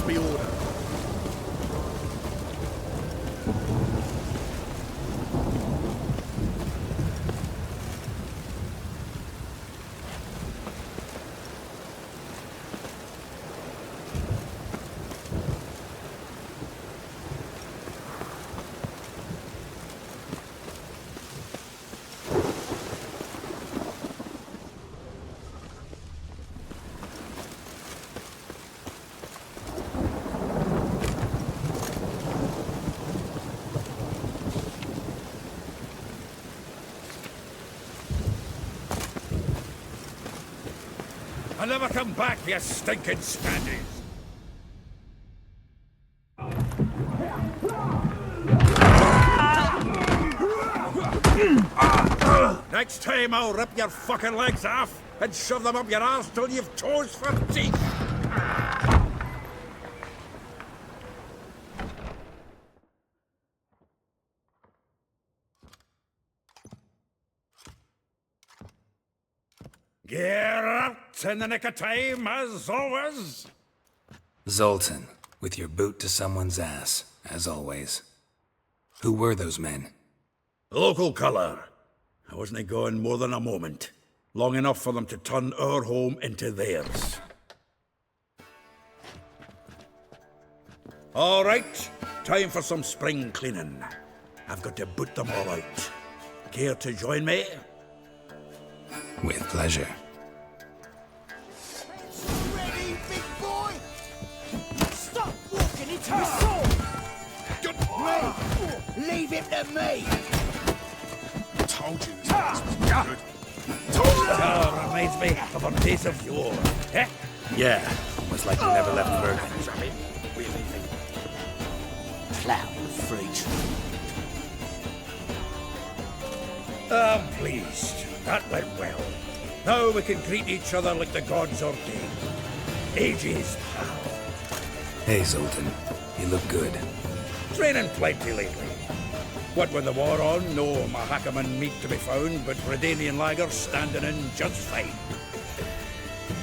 me order. I'll never come back, you stinking scandies! Next time I'll rip your fucking legs off and shove them up your arse till you've toes for teeth! Geralt, in the nick of time, as always. Zoltan, with your boot to someone's ass, as always. Who were those men? Local colour. I wasn't gone more than a moment. Long enough for them to turn our home into theirs. All right, time for some spring cleaning. I've got to boot them all out. Care to join me? With pleasure. Ready, big boy? Stop walking into the sword! Me! Leave him to me! Told you this place was good. Oh, reminds me of our days of yore. Eh? Yeah, almost like you never left Verdun. Clown freaks. I'm pleased. That went well. Now we can greet each other like the gods ordained. Ages, pal. Hey, Zoltan. You look good. Training plenty lately. What with the war on, no Mahakaman meat to be found, but Redanian lagers standing in just fine.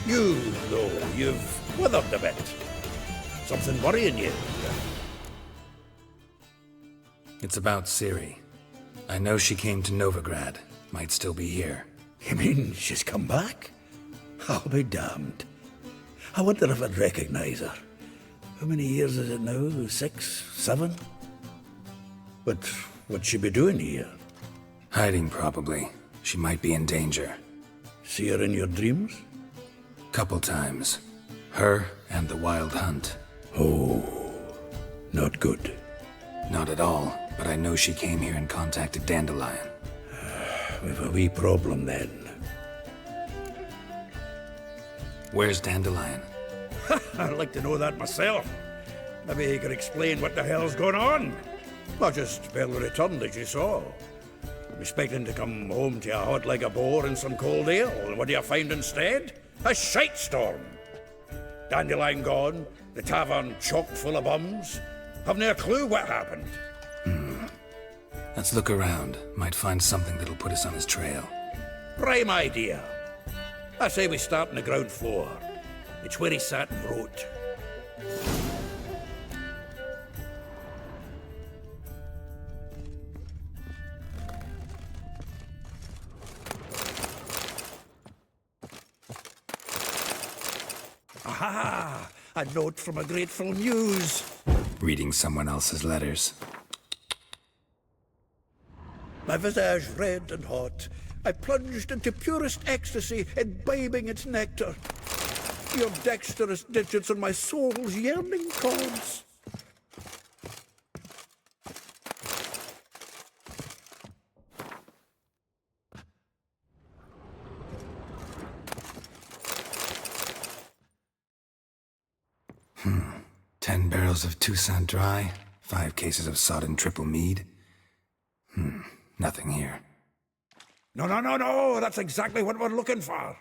You, though, you've withered a bit. Something worrying you? It's about Ciri. I know she came to Novigrad. Might still be here. You mean she's come back? I'll be damned. I wonder if I'd recognize her. How many years is it now? 6, 7? But what'd she be doing here? Hiding, probably. She might be in danger. See her in your dreams? Couple times. Her and the Wild Hunt. Oh, not good. Not at all, but I know she came here and contacted Dandelion. We've a wee problem then. Where's Dandelion? I'd like to know that myself. Maybe he could explain what the hell's going on. I just barely returned, as you saw. I'm expecting to come home to a hot like a boar and some cold ale, and what do you find instead? A shitestorm. Dandelion gone, the tavern chock full of bums. Haven't a clue what happened. Let's look around. Might find something that'll put us on his trail. Prime idea. I say we start on the ground floor. It's where he sat and wrote. Aha! A note from a grateful muse. Reading someone else's letters. My visage red and hot, I plunged into purest ecstasy, imbibing its nectar. Your dexterous digits on my soul's yearning chords. Hmm. 10 barrels of Toussaint Dry, 5 cases of sodden triple mead. Nothing here. No, that's exactly what we're looking for.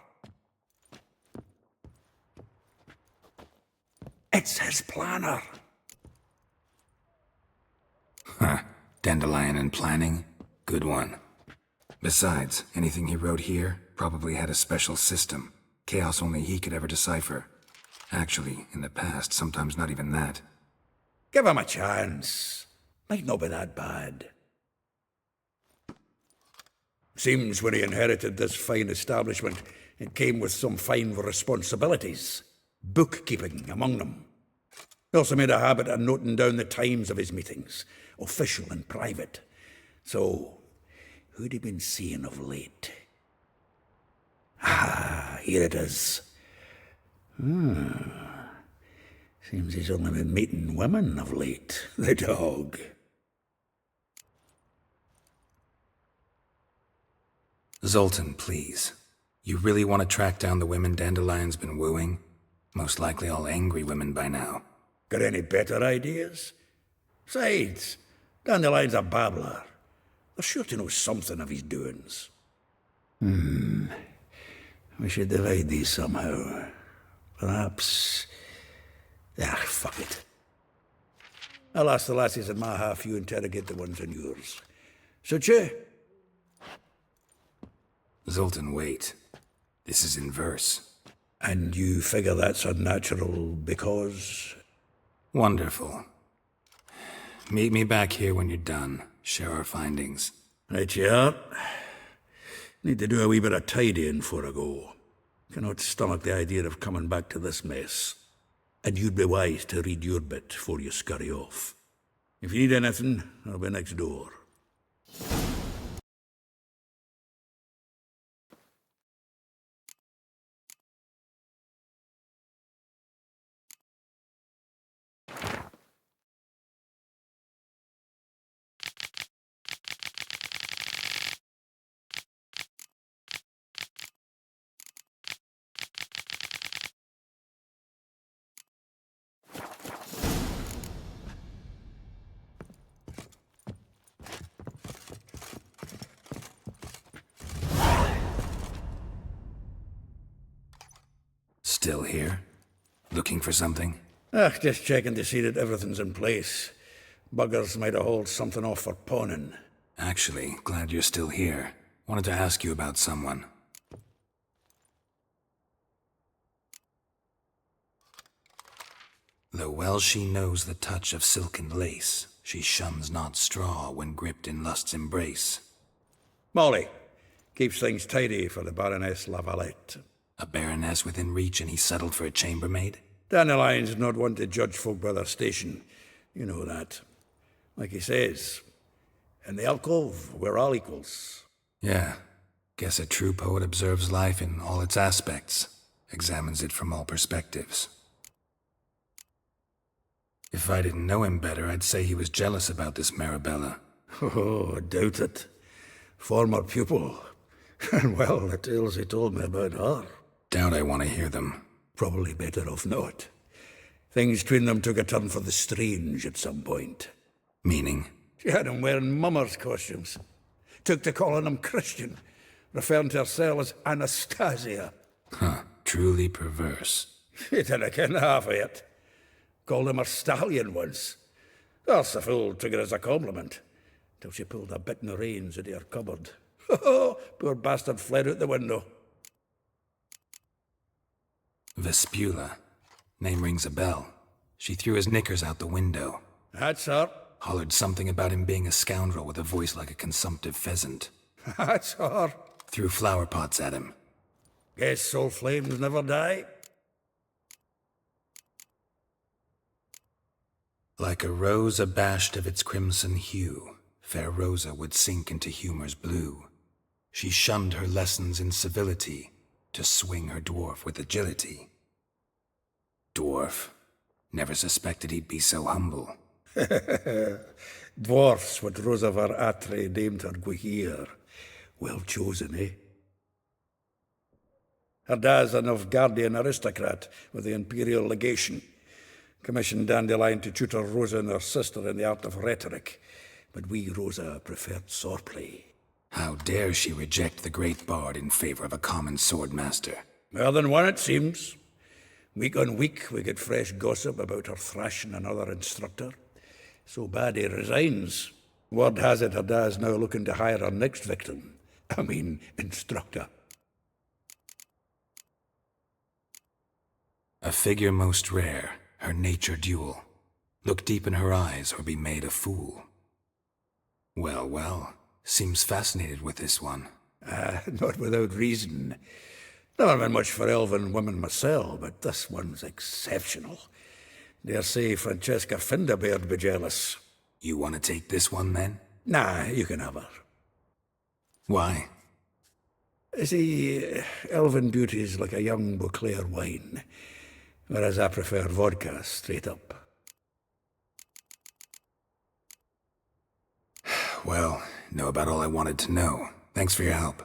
It's his planner. Huh. Dandelion and planning? Good one. Besides, anything he wrote here probably had a special system. Chaos only he could ever decipher. Actually, in the past, sometimes not even that. Give him a chance. Might not be that bad. Seems when he inherited this fine establishment, it came with some fine responsibilities. Bookkeeping among them. He also made a habit of noting down the times of his meetings, official and private. So, who'd he been seeing of late? Ah, here it is. Seems he's only been meeting women of late, the dog. Zoltan, please. You really want to track down the women Dandelion's been wooing? Most likely all angry women by now. Got any better ideas? Besides, Dandelion's a babbler. They're sure to know something of his doings. We should divide these somehow. Perhaps... fuck it. I'll ask the lassies in my half, you interrogate the ones in yours. Suit you? Zoltan, wait. This is in verse. And you figure that's unnatural because... Wonderful. Meet me back here when you're done. Share our findings. Right you are. Need to do a wee bit of tidying before I go. Cannot stomach the idea of coming back to this mess. And you'd be wise to read your bit before you scurry off. If you need anything, I'll be next door. Still here? Looking for something? Just checking to see that everything's in place. Buggers might have hauled something off for pawning. Actually, glad you're still here. Wanted to ask you about someone. Though well she knows the touch of silken lace, she shuns not straw when gripped in lust's embrace. Molly. Keeps things tidy for the Baroness Lavalette. A baroness within reach and he settled for a chambermaid? Dandelion's not one to judge folk by their station. You know that. Like he says, in the alcove, we're all equals. Yeah. Guess a true poet observes life in all its aspects, examines it from all perspectives. If I didn't know him better, I'd say he was jealous about this Marabella. Oh, I doubt it. Former pupil. And well, the tales he told me about her. Doubt I want to hear them. Probably better off not. Things between them took a turn for the strange at some point. Meaning? She had him wearing mummers' costumes. Took to calling him Christian, referring to herself as Anastasia. Huh, truly perverse. He didn't ken half of it. Called him a stallion once. That's the fool took it as a compliment, till she pulled a bit in the reins out of her cupboard. Poor bastard fled out the window. Vespula. Name rings a bell. She threw his knickers out the window. That's her. Hollered something about him being a scoundrel with a voice like a consumptive pheasant. That's her. Threw flower pots at him. Guess soul flames never die. Like a rose abashed of its crimson hue, fair Rosa would sink into humor's blue. She shunned her lessons in civility, to swing her dwarf with agility. Dwarf. Never suspected he'd be so humble. Dwarfs what Rosa var Atre named her Guihir. Well chosen, eh? Her dad's a Novigradien aristocrat with the Imperial Legation. Commissioned Dandelion to tutor Rosa and her sister in the art of rhetoric, but we, Rosa, preferred swordplay. How dare she reject the great bard in favor of a common swordmaster? More than one, it seems. Week on week, we get fresh gossip about her thrashing another instructor. So Mady resigns. Word has it her dad's now looking to hire her next victim. Instructor. A figure most rare, her nature dual. Look deep in her eyes or be made a fool. Well, well, seems fascinated with this one. Not without reason. Never been much for elven women myself, but this one's exceptional. Dare say Francesca Finderbeard be jealous. You want to take this one, then? Nah, you can have her. Why? See, elven beauty's like a young Beauclair wine, whereas I prefer vodka straight up. Well, know about all I wanted to know. Thanks for your help.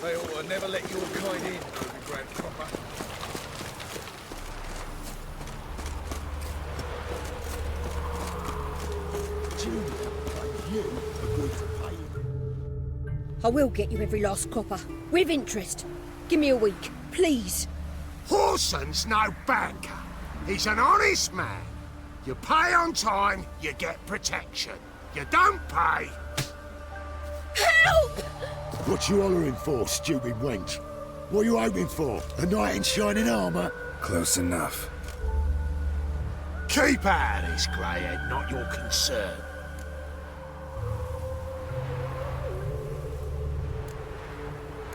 They ought to never let your kind in, Novigrad proper. I will get you every last copper, with interest. Give me a week, please. Horson's no banker. He's an honest man. You pay on time, you get protection. You don't pay. Help! What you hollering for, stupid wench? What you hoping for? A knight in shining armour? Close enough. Keep out of this, greyhead, not your concern.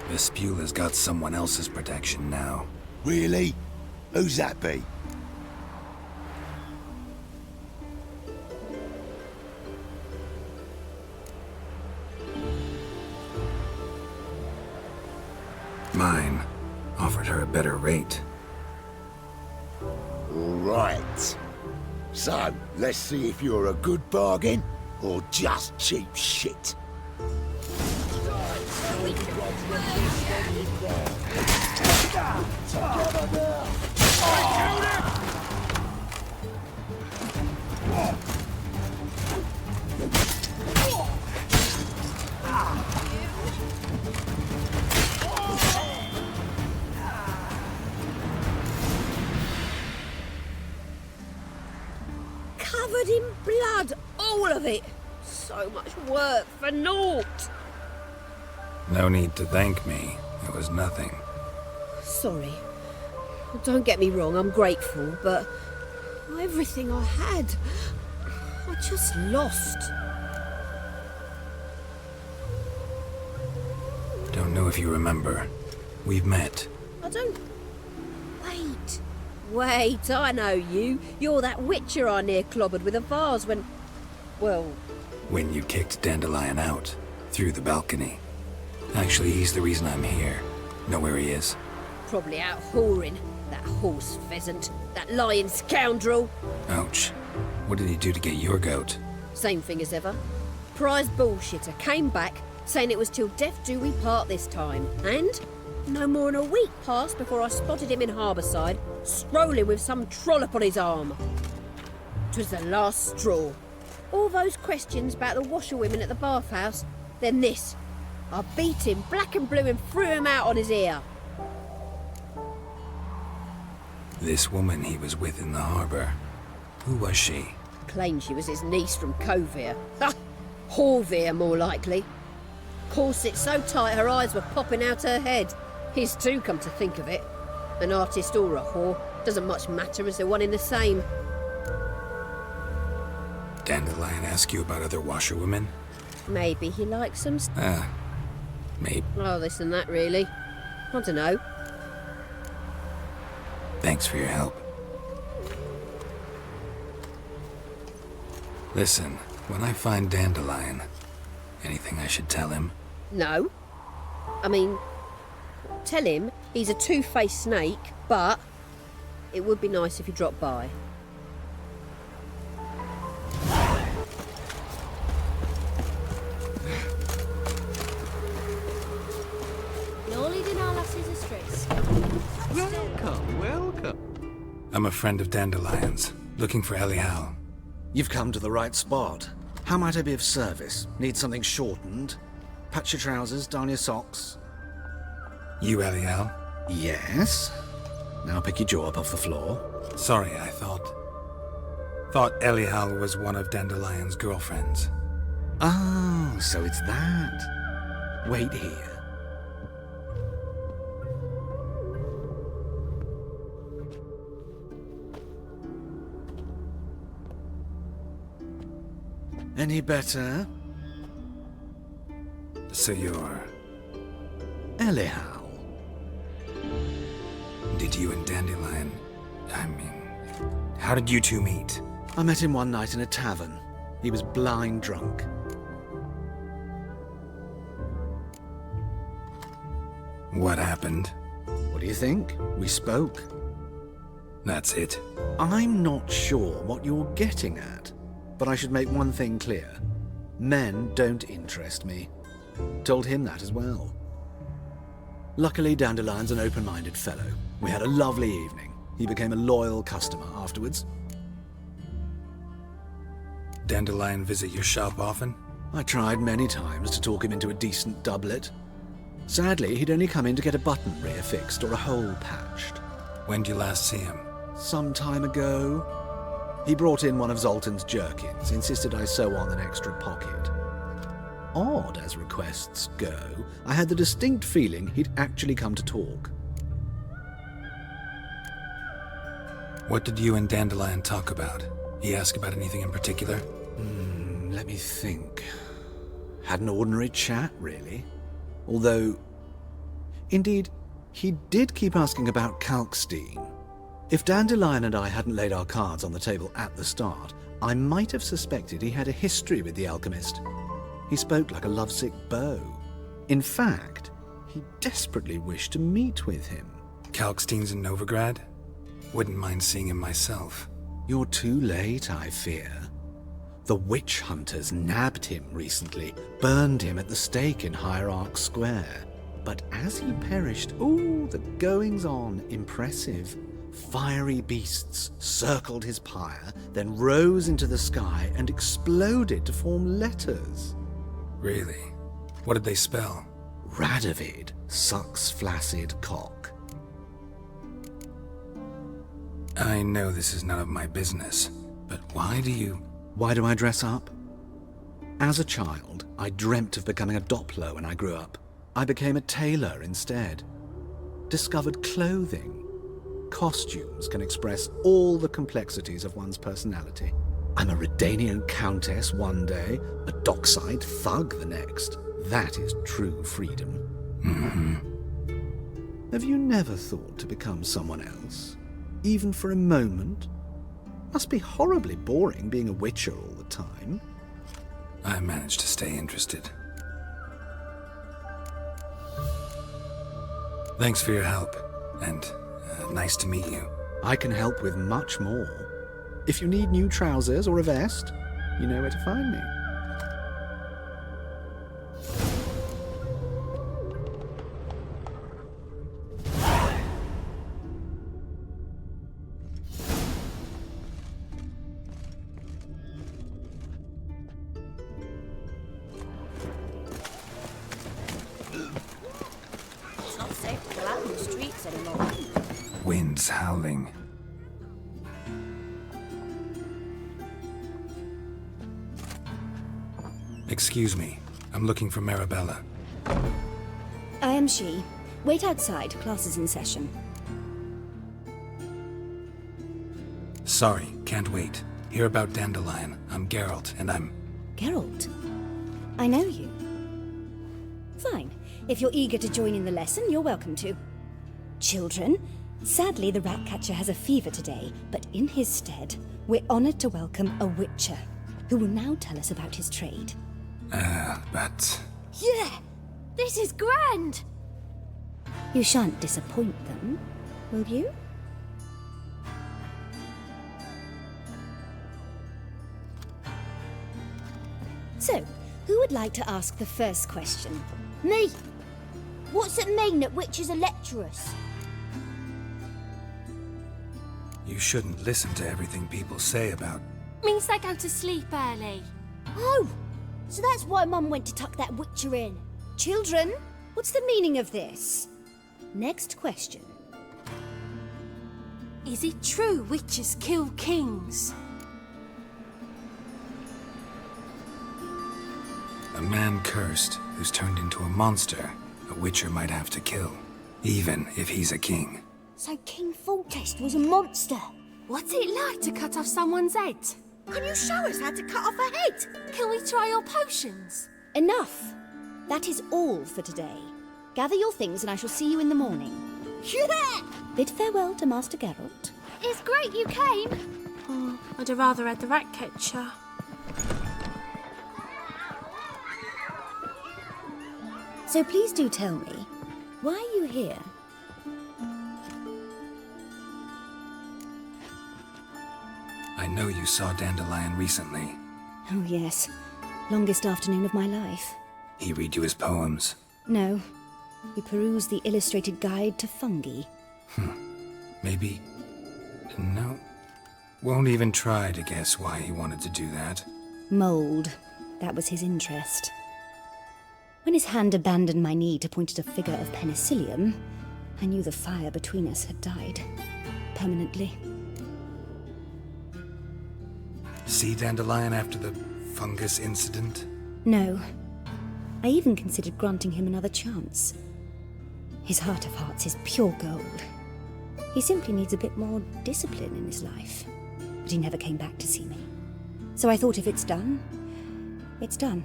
Vespula's got someone else's protection now. Really? Who's that be? Mine offered her a better rate. Right. So, let's see if you're a good bargain or just cheap shit. Covered in blood, all of it. So much work for naught. No need to thank me. It was nothing. Sorry. Don't get me wrong, I'm grateful, but everything I had, I just lost. Don't know if you remember. We've met. I don't... Wait, I know you. You're that witcher I near clobbered with a vase when... Well... When you kicked Dandelion out. Through the balcony. Actually, he's the reason I'm here. Know where he is? Probably out whoring. That horse pheasant. That lying scoundrel. Ouch. What did he do to get your goat? Same thing as ever. Prize bullshitter came back, saying it was till death do we part this time. And no more than a week passed before I spotted him in Harbourside, strolling with some trollop on his arm. 'Twas the last straw. All those questions about the washerwomen at the bathhouse, then this. I beat him black and blue and threw him out on his ear. This woman he was with in the harbour. Who was she? Claimed she was his niece from Kovir. Ha! Horvir, more likely. Corset so tight her eyes were popping out her head. His too, come to think of it. An artist or a whore, doesn't much matter as they're one in the same. Dandelion ask you about other washerwomen? Maybe he likes them. Maybe. Oh, this and that, really. I don't know. Thanks for your help. Listen, when I find Dandelion, anything I should tell him? No. I mean, tell him he's a two-faced snake, but it would be nice if he dropped by. Welcome, welcome. I'm a friend of Dandelion's, looking for Elial. You've come to the right spot. How might I be of service? Need something shortened? Patch your trousers, darn your socks? You Elial? Yes? Now pick your jaw up off the floor. Sorry, I thought Elihal was one of Dandelion's girlfriends. Oh, so it's that. Wait here. Any better? So you're... Elihal. Did you and Dandelion... how did you two meet? I met him one night in a tavern. He was blind drunk. What happened? What do you think? We spoke. That's it. I'm not sure what you're getting at, but I should make one thing clear. Men don't interest me. Told him that as well. Luckily, Dandelion's an open-minded fellow. We had a lovely evening. He became a loyal customer afterwards. Dandelion visit your shop often? I tried many times to talk him into a decent doublet. Sadly, he'd only come in to get a button rear fixed or a hole patched. When did you last see him? Some time ago. He brought in one of Zoltan's jerkins, insisted I sew on an extra pocket. Odd as requests go, I had the distinct feeling he'd actually come to talk. What did you and Dandelion talk about? He asked about anything in particular? Let me think. Had an ordinary chat, really. Although, indeed, he did keep asking about Kalkstein. If Dandelion and I hadn't laid our cards on the table at the start, I might have suspected he had a history with the alchemist. He spoke like a lovesick beau. In fact, he desperately wished to meet with him. Kalkstein's in Novigrad? Wouldn't mind seeing him myself. You're too late, I fear. The witch hunters nabbed him recently, burned him at the stake in Hierarch Square. But as he perished, the goings-on impressive. Fiery beasts circled his pyre, then rose into the sky and exploded to form letters. Really? What did they spell? Radovid sucks flaccid cock. I know this is none of my business, but why do I dress up? As a child, I dreamt of becoming a Doppler when I grew up. I became a tailor instead. Discovered clothing. Costumes can express all the complexities of one's personality. I'm a Redanian countess one day, a dockside thug the next. That is true freedom. Have you never thought to become someone else? Even for a moment? Must be horribly boring being a witcher all the time. I managed to stay interested. Thanks for your help, and nice to meet you. I can help with much more. If you need new trousers or a vest, you know where to find me. It's not safe to go out in the streets anymore. Wind's howling. Excuse me. I'm looking for Marabella. I am she. Wait outside. Class is in session. Sorry, can't wait. Hear about Dandelion. I'm Geralt, and I'm... Geralt? I know you. Fine. If you're eager to join in the lesson, you're welcome to. Children, sadly the Ratcatcher has a fever today, but in his stead, we're honored to welcome a witcher, who will now tell us about his trade. But... Yeah! This is grand! You shan't disappoint them, will you? So, who would like to ask the first question? Me! What's it mean that witches are lecturers? You shouldn't listen to everything people say about... Means they go to sleep early. Oh! So that's why Mum went to tuck that witcher in. Children, what's the meaning of this? Next question. Is it true witches kill kings? A man cursed who's turned into a monster a witcher might have to kill, even if he's a king. So King Foltest was a monster. What's it like to cut off someone's head? Can you show us how to cut off a head? Can we try your potions? Enough. That is all for today. Gather your things and I shall see you in the morning. Yeah! Bid farewell to Master Geralt. It's great you came. Oh, I'd have rather had the rat catcher. So please do tell me, why are you here? I know you saw Dandelion recently. Oh yes, longest afternoon of my life. He read you his poems. No, we perused the illustrated guide to fungi. Maybe... No. Won't even try to guess why he wanted to do that. Mold, that was his interest. When his hand abandoned my knee to point at a figure of penicillium, I knew the fire between us had died. Permanently. See Dandelion after the fungus incident? No. I even considered granting him another chance. His heart of hearts is pure gold. He simply needs a bit more discipline in his life. But he never came back to see me. So I thought if it's done, it's done.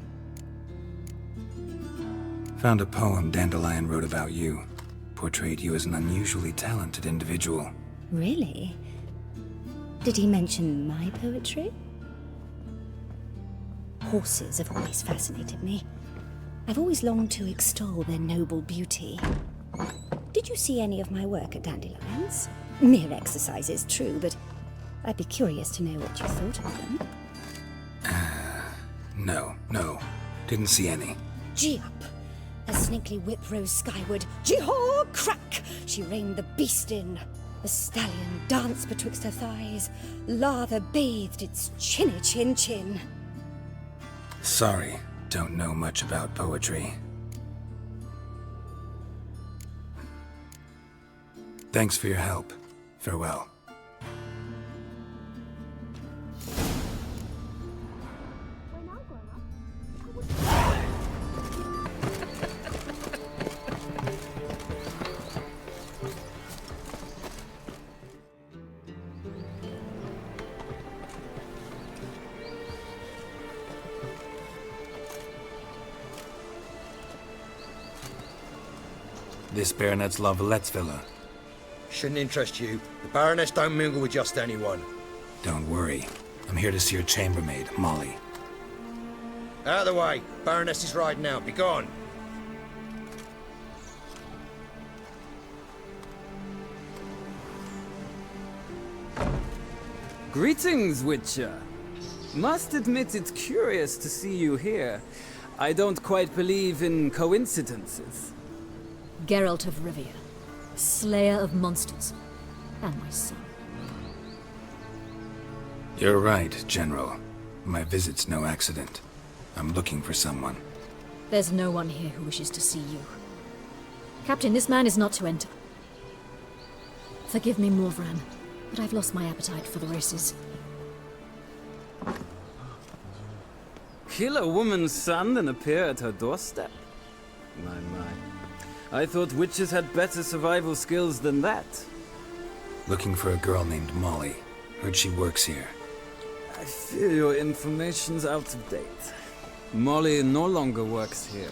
Found a poem Dandelion wrote about you. Portrayed you as an unusually talented individual. Really? Did he mention my poetry? Horses have always fascinated me. I've always longed to extol their noble beauty. Did you see any of my work at Dandelion's? Mere exercises, true, but I'd be curious to know what you thought of them. No. Didn't see any. Gee up! A snakely whip rose skyward. Gee-haw! Crack! She reined the beast in. The stallion danced betwixt her thighs. Lather bathed its chinny chin. Sorry, don't know much about poetry. Thanks for your help. Farewell. This Baronet's La Vallette's villa. Shouldn't interest you. The Baroness don't mingle with just anyone. Don't worry. I'm here to see your chambermaid, Molly. Out of the way. Baroness is riding out. Be gone. Greetings, Witcher. Must admit it's curious to see you here. I don't quite believe in coincidences. Geralt of Rivia, slayer of monsters, and my son. You're right, General. My visit's no accident. I'm looking for someone. There's no one here who wishes to see you. Captain, this man is not to enter. Forgive me, Morvran, but I've lost my appetite for the races. Kill a woman's son and appear at her doorstep? My. I thought witches had better survival skills than that. Looking for a girl named Molly. Heard she works here. I fear your information's out of date. Molly no longer works here.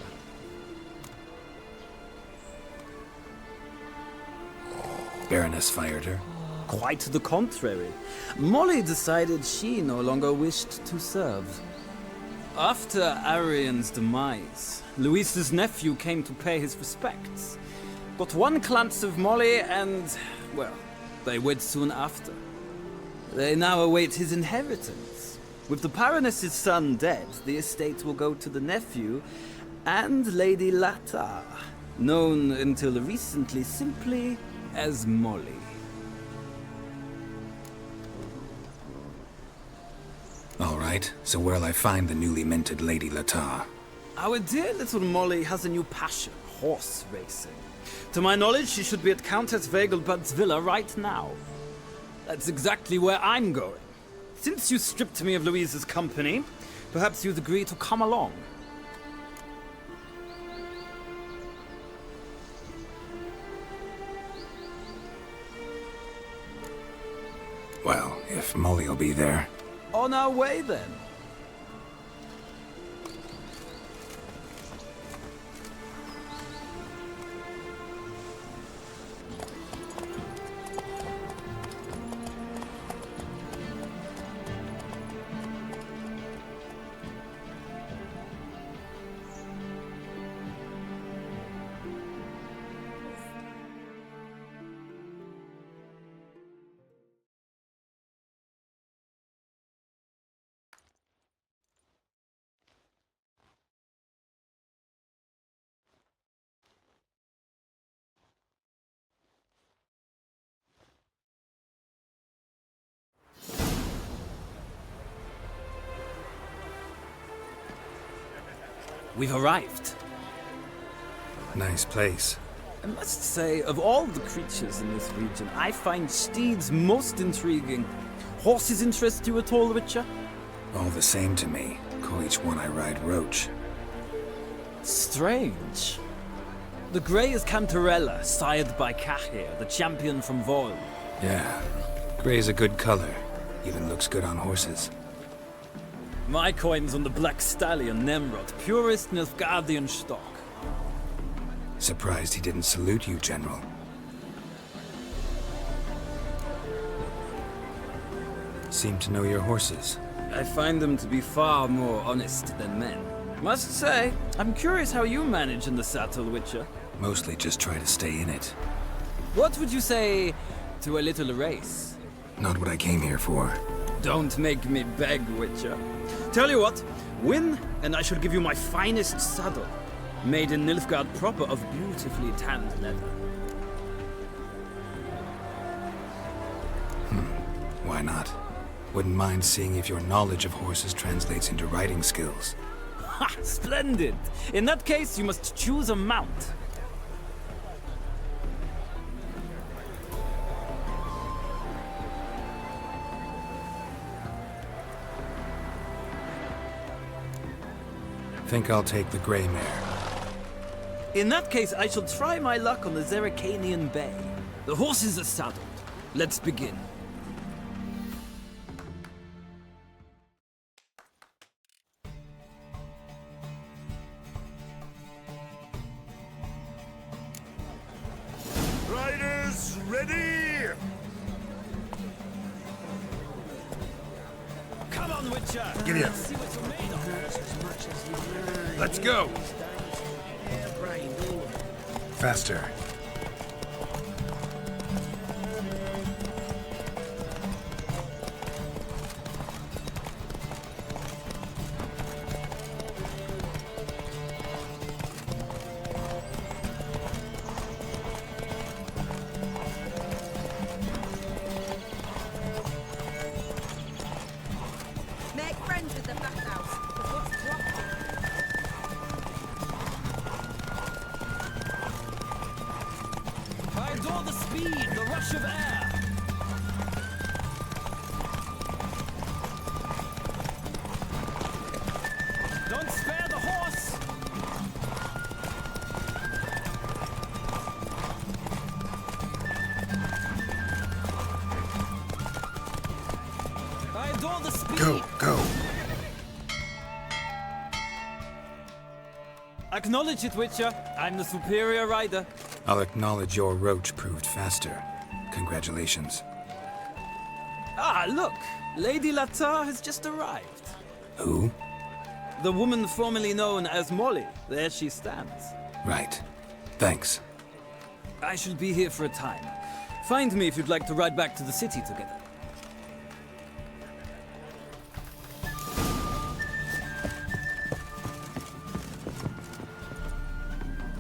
Baroness fired her? Quite the contrary. Molly decided she no longer wished to serve. After Arian's demise, Luis's nephew came to pay his respects. Got one glance of Molly and, well, they wed soon after. They now await his inheritance. With the Baroness's son dead, the estate will go to the nephew and Lady Latar, known until recently simply as Molly. All right, so where'll I find the newly minted Lady Latar? Our dear little Molly has a new passion, horse racing. To my knowledge, she should be at Countess Vegelbud's villa right now. That's exactly where I'm going. Since you stripped me of Louise's company, perhaps you'd agree to come along. Well, if Molly'll be there. On our way, then. We've arrived. Nice place. I must say, of all the creatures in this region, I find steeds most intriguing. Horses interest you at all, Witcher? All the same to me. Call each one I ride Roach. Strange. The grey is Cantarella, sired by Cahir, the champion from Vol. Yeah. Gray's a good color. Even looks good on horses. My coin's on the Black Stallion, Nemrod, purest Nilfgaardian stock. Surprised he didn't salute you, General. Seem to know your horses. I find them to be far more honest than men. Must say, I'm curious how you manage in the saddle, Witcher. Mostly just try to stay in it. What would you say to a little race? Not what I came here for. Don't make me beg, Witcher. Tell you what, win, and I shall give you my finest saddle, made in Nilfgaard proper of beautifully tanned leather. Why not? Wouldn't mind seeing if your knowledge of horses translates into riding skills. Ha! Splendid! In that case, you must choose a mount. Think I'll take the gray mare. In that case, I shall try my luck on the Zerrikanian Bay. The horses are saddled. Let's begin. Riders, ready! Come on, Witcher! Get here. Let's see what you're made of. Let's go. Faster. Make friends with the bathhouse. What's dropped? I adore the speed, the rush of air. Don't spare the horse. I adore the speed. Go. Acknowledge it, Witcher. I'm the superior rider. I'll acknowledge your Roach proved faster. Congratulations. Ah, look! Lady Latar has just arrived. Who? The woman formerly known as Molly. There she stands. Right. Thanks. I shall be here for a time. Find me if you'd like to ride back to the city together.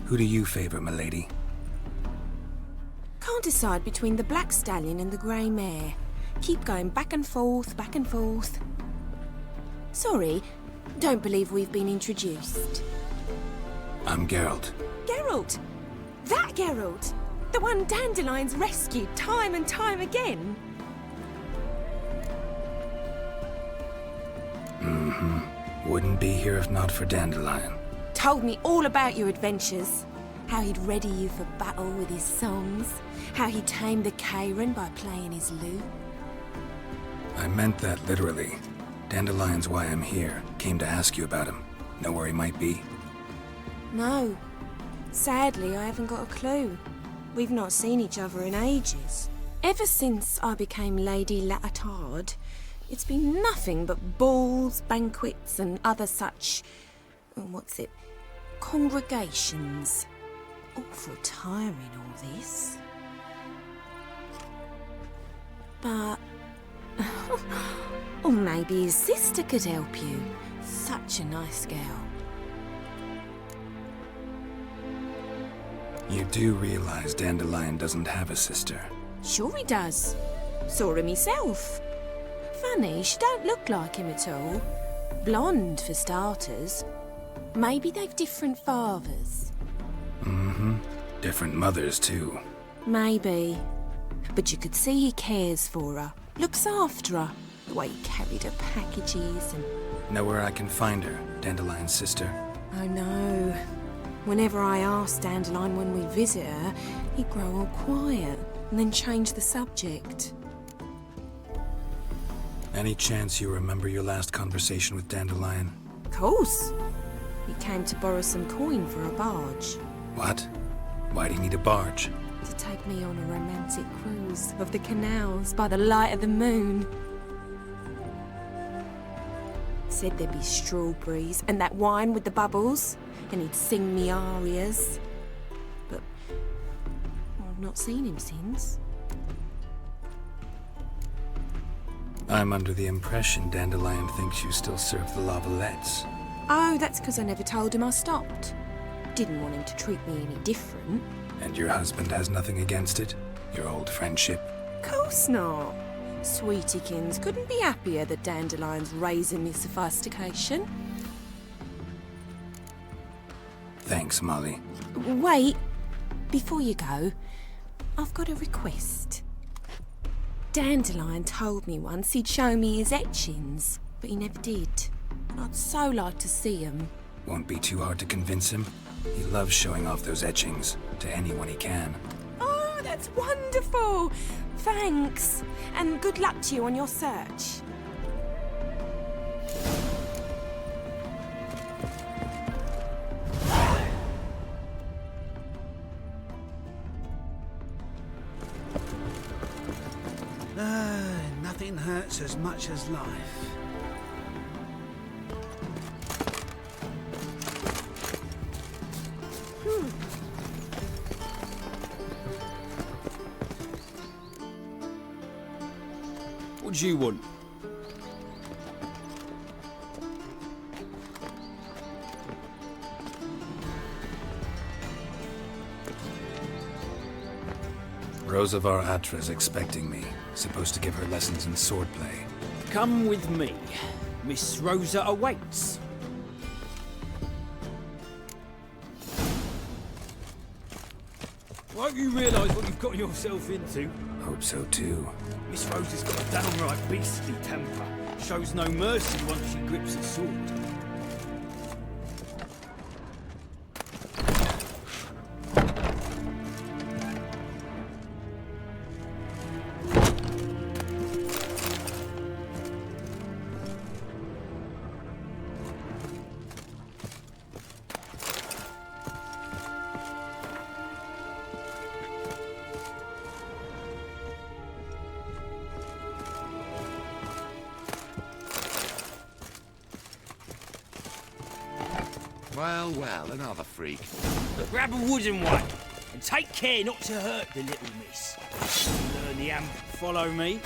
Who do you favor, milady? Can't decide between the Black Stallion and the Grey Mare. Keep going back and forth, back and forth. Sorry, don't believe we've been introduced. I'm Geralt. Geralt! That Geralt! The one Dandelion's rescued time and time again! Wouldn't be here if not for Dandelion. Told me all about your adventures. How he'd ready you for battle with his songs. How he tamed the Karen by playing his lute. I meant that literally. Dandelion's why I'm here. Came to ask you about him. Know where he might be? No. Sadly, I haven't got a clue. We've not seen each other in ages. Ever since I became Lady Latard, it's been nothing but balls, banquets, and other such... congregations. Awful tiring, all this. But... or maybe his sister could help you. Such a nice girl. You do realize Dandelion doesn't have a sister? Sure he does. Saw him myself. Funny, she don't look like him at all. Blonde, for starters. Maybe they've different fathers. Mm-hmm. Different mothers, too. Maybe. But you could see he cares for her. Looks after her. The way he carried her packages and... Know where I can find her, Dandelion's sister? I know. Whenever I ask Dandelion when we visit her, he'd grow all quiet and then change the subject. Any chance you remember your last conversation with Dandelion? Of course. He came to borrow some coin for a barge. What? Why do you need a barge? To take me on a romantic cruise of the canals by the light of the moon. Said there'd be strawberries and that wine with the bubbles, and he'd sing me arias. But I've not seen him since. I'm under the impression Dandelion thinks you still serve the Lavalettes. Oh, that's because I never told him I stopped. Didn't want him to treat me any different. And your husband has nothing against it? Your old friendship? Course not. Sweetykins couldn't be happier that Dandelion's raising me sophistication. Thanks, Molly. Wait, before you go, I've got a request. Dandelion told me once he'd show me his etchings, but he never did. I'd so like to see them. Won't be too hard to convince him. He loves showing off those etchings to anyone he can. Oh, that's wonderful! Thanks, and good luck to you on your search. Nothing hurts as much as life. What do you want? Rosavar Atra's expecting me. Supposed to give her lessons in swordplay. Come with me. Miss Rosa awaits. Won't you realise what you've got yourself into? Hope so too. Miss Rosa's got a downright beastly temper. Shows no mercy once she grips a sword. Well, well, another freak. But grab a wooden one, and take care not to hurt the little miss. Learn the amp, follow me.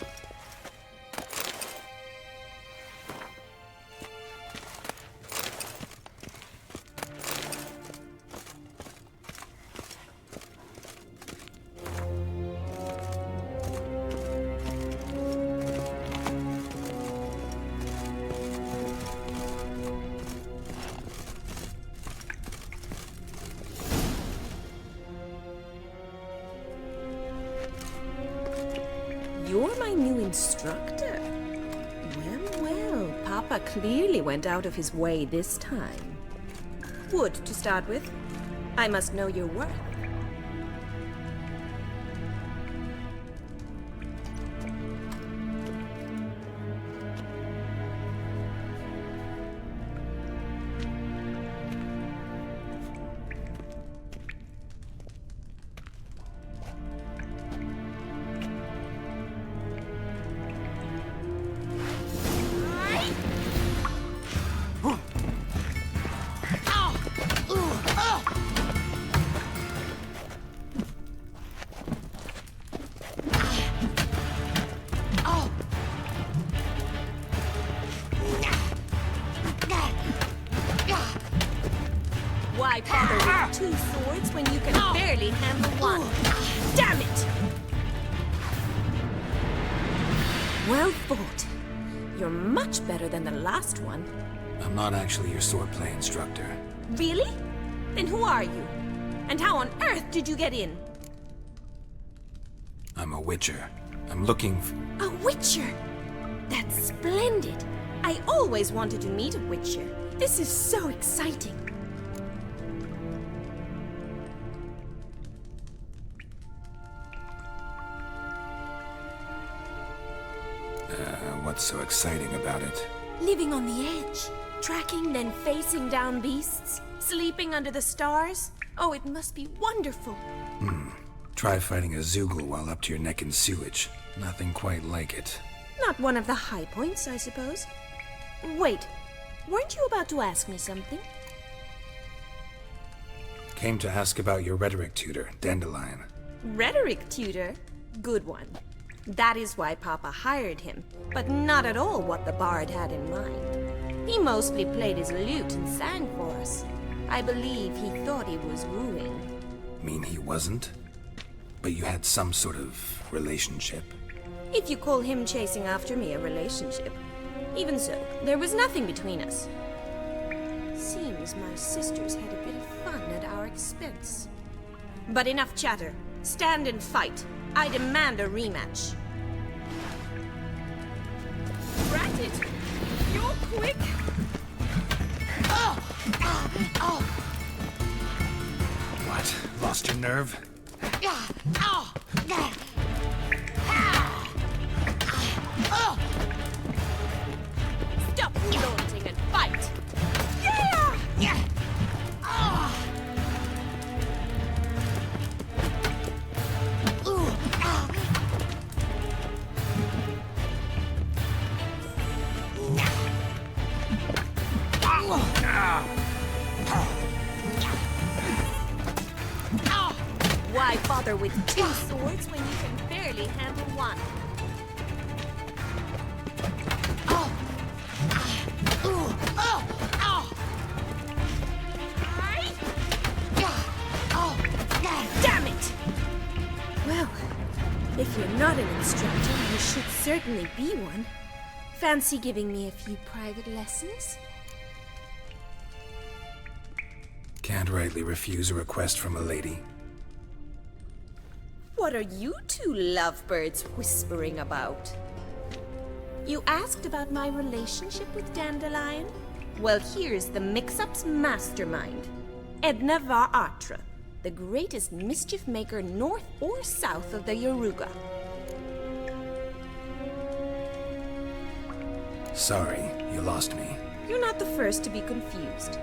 You're my new instructor? Well, well, Papa clearly went out of his way this time. Wood, to start with. I must know your worth. Why bother with two swords when you can barely handle one? Damn it! Well fought. You're much better than the last one. I'm not actually your swordplay instructor. Really? Then who are you? And how on earth did you get in? I'm a witcher. I'm looking for... A witcher? That's splendid. I always wanted to meet a witcher. This is so exciting. What's so exciting about it? Living on the edge. Tracking, then facing down beasts. Sleeping under the stars. Oh, it must be wonderful. Try fighting a Zoogle while up to your neck in sewage. Nothing quite like it. Not one of the high points, I suppose. Wait, weren't you about to ask me something? Came to ask about your rhetoric tutor, Dandelion. Rhetoric tutor? Good one. That is why Papa hired him, but not at all what the bard had in mind. He mostly played his lute and sang for us. I believe he thought he was wooing. Mean he wasn't? But you had some sort of relationship? If you call him chasing after me a relationship. Even so, there was nothing between us. Seems my sisters had a bit of fun at our expense. But enough chatter. Stand and fight. I demand a rematch. Rat it! You're quick! What? Lost your nerve? Stop daunting and fight! Yeah! Why bother with two swords when you can barely handle one? Damn it! Well, if you're not an instructor, you should certainly be one. Fancy giving me a few private lessons? Can't rightly refuse a request from a lady. What are you two lovebirds whispering about? You asked about my relationship with Dandelion? Well, here's the mix-up's mastermind. Edna var Atra, the greatest mischief maker north or south of the Yaruga. Sorry, you lost me. You're not the first to be confused.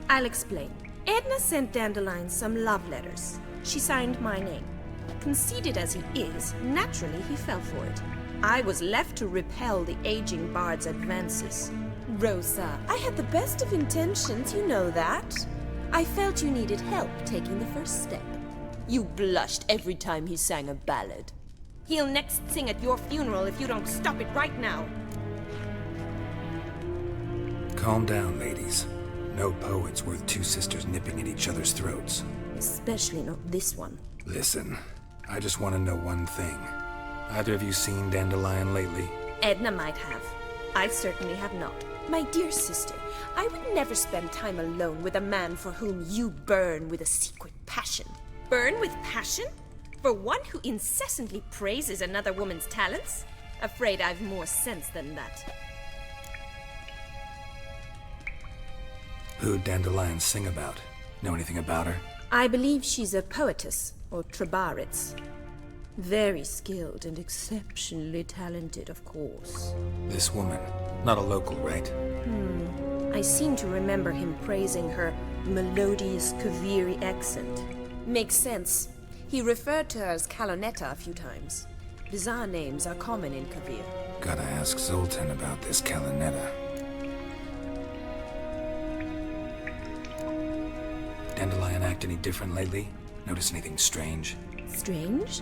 I'll explain. Edna sent Dandelion some love letters. She signed my name. Conceited as he is, naturally he fell for it. I was left to repel the aging bard's advances. Rosa, I had the best of intentions, you know that. I felt you needed help taking the first step. You blushed every time he sang a ballad. He'll next sing at your funeral if you don't stop it right now. Calm down, ladies. No poet's worth two sisters nipping at each other's throats. Especially not this one. Listen, I just want to know one thing. Either of you seen Dandelion lately? Edna might have. I certainly have not. My dear sister, I would never spend time alone with a man for whom you burn with a secret passion. Burn with passion? For one who incessantly praises another woman's talents? Afraid I've more sense than that. Who'd Dandelion sing about? Know anything about her? I believe she's a poetess, or trabaritz. Very skilled and exceptionally talented, of course. This woman. Not a local, right? I seem to remember him praising her melodious Kaviri accent. Makes sense. He referred to her as Kalonetta a few times. Bizarre names are common in Kavir. Gotta ask Zoltan about this Kalonetta. Dandelion act any different lately? Notice anything strange? Strange?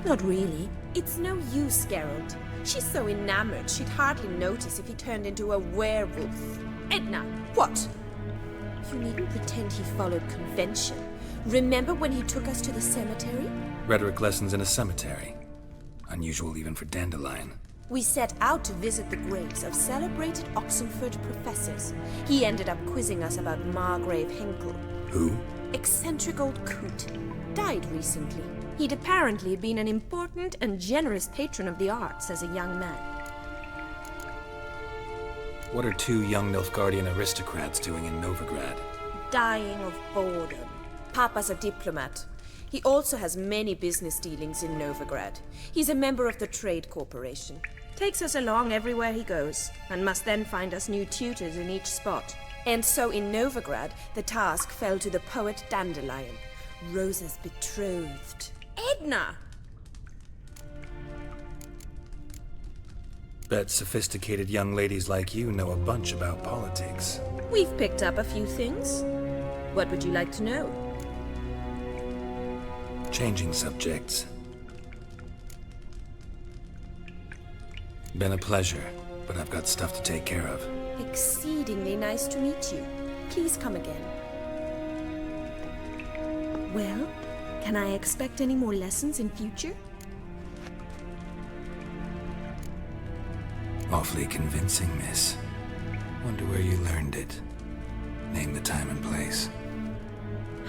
Not really. It's no use, Geralt. She's so enamored she'd hardly notice if he turned into a werewolf. Edna, what? You needn't pretend he followed convention. Remember when he took us to the cemetery? Rhetoric lessons in a cemetery. Unusual even for Dandelion. We set out to visit the graves of celebrated Oxenford professors. He ended up quizzing us about Margrave Henkel. Who? Eccentric old coot. Died recently. He'd apparently been an important and generous patron of the arts as a young man. What are two young Nilfgaardian aristocrats doing in Novigrad? Dying of boredom. Papa's a diplomat. He also has many business dealings in Novigrad. He's a member of the Trade Corporation. Takes us along everywhere he goes, and must then find us new tutors in each spot. And so in Novigrad, the task fell to the poet Dandelion, Rosa's betrothed. Edna! Bet sophisticated young ladies like you know a bunch about politics. We've picked up a few things. What would you like to know? Changing subjects. Been a pleasure, but I've got stuff to take care of. Exceedingly nice to meet you. Please come again. Well, can I expect any more lessons in future? Awfully convincing, miss. Wonder where you learned it. Name the time and place.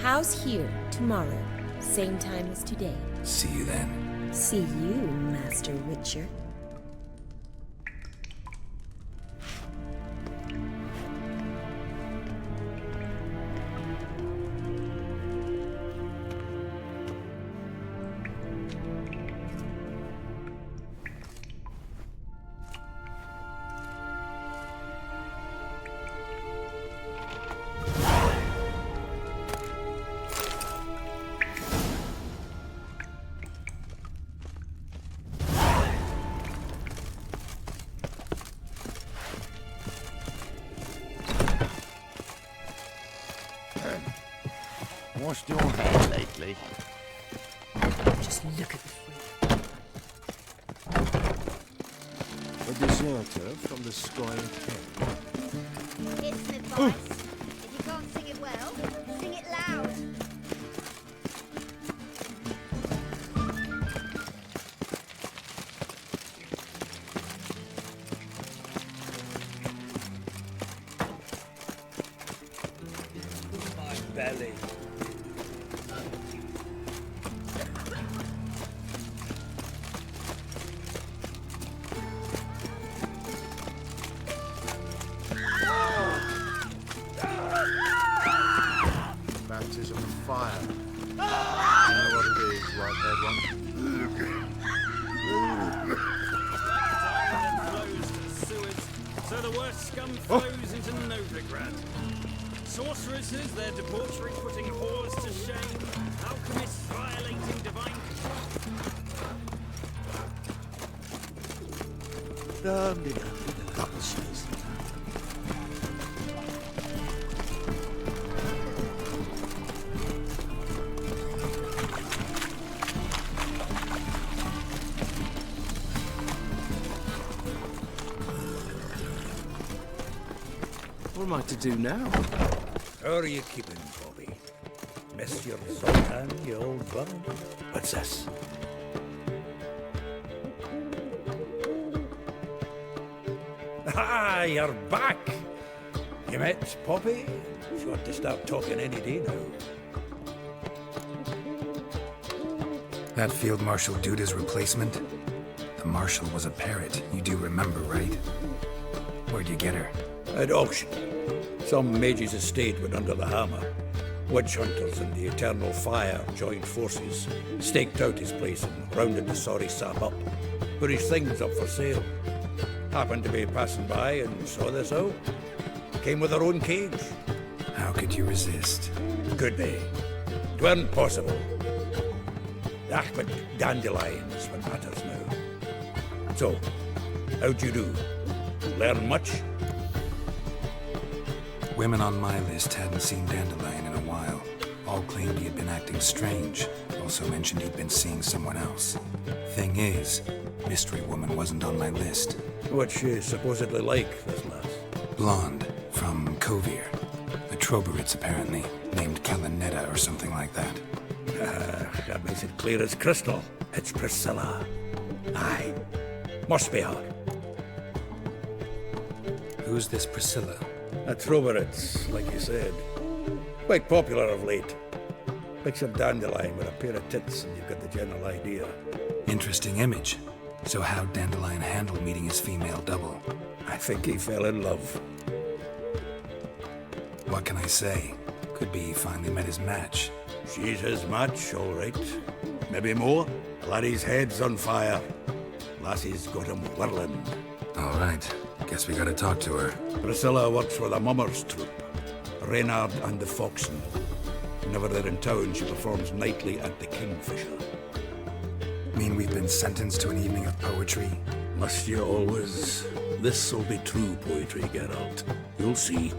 House here, tomorrow. Same time as today. See you then. See you, Master Witcher. Washed your hair lately? Just look at the A deserter from the Scoil Ken. It's an advice. If you can't sing it well, sing it loud. My belly. Baptism of fire. You know what it is, right-haired one? So the worst scum flows into Novigrad. Sorceresses, their debauchery putting whores to shame. Alchemists violating divine What am I to do now? How are you keeping, Bobby? Miss your Zoltan, you old brother? What's this? Ah, you're back! You met Poppy? She ought to start talking any day now. That Field Marshal Duda's replacement? The Marshal was a parrot, you do remember, right? Where'd you get her? At auction. Some Mage's estate went under the hammer. Witch hunters and the Eternal Fire joined forces, staked out his place and rounded the sorry sap up, put his things up for sale. Happened to be passing by and saw this out. Came with their own cage. How could you resist? Could they? 'Tweren't possible. Ah, but dandelions what matters now. So, how'd you do? Learn much? Women on my list hadn't seen Dandelion in a while. All claimed he had been acting strange. Also mentioned he'd been seeing someone else. Thing is, Mystery Woman wasn't on my list. What's she supposedly like, this lass? Blonde, from Kovir. The Troberits, apparently. Named Kalanetta or something like that. That makes it clear as crystal. It's Priscilla. Aye. Must be her. Who's this Priscilla? A Troberits, like you said. Quite popular of late. Picture Dandelion with a pair of tits and you've got the general idea. Interesting image. So how'd Dandelion handle meeting his female double? I think he fell in love. What can I say? Could be he finally met his match. She's his match, all right. Maybe more. Laddie's head's on fire. Lassie's got him whirling. All right. Guess we gotta talk to her. Priscilla works with a mummers troupe. Reynard and the Foxen. Whenever they're in town, she performs nightly at the Kingfisher. Mean we've been sentenced to an evening of poetry? Must you always? This'll be true poetry, Geralt. You'll see.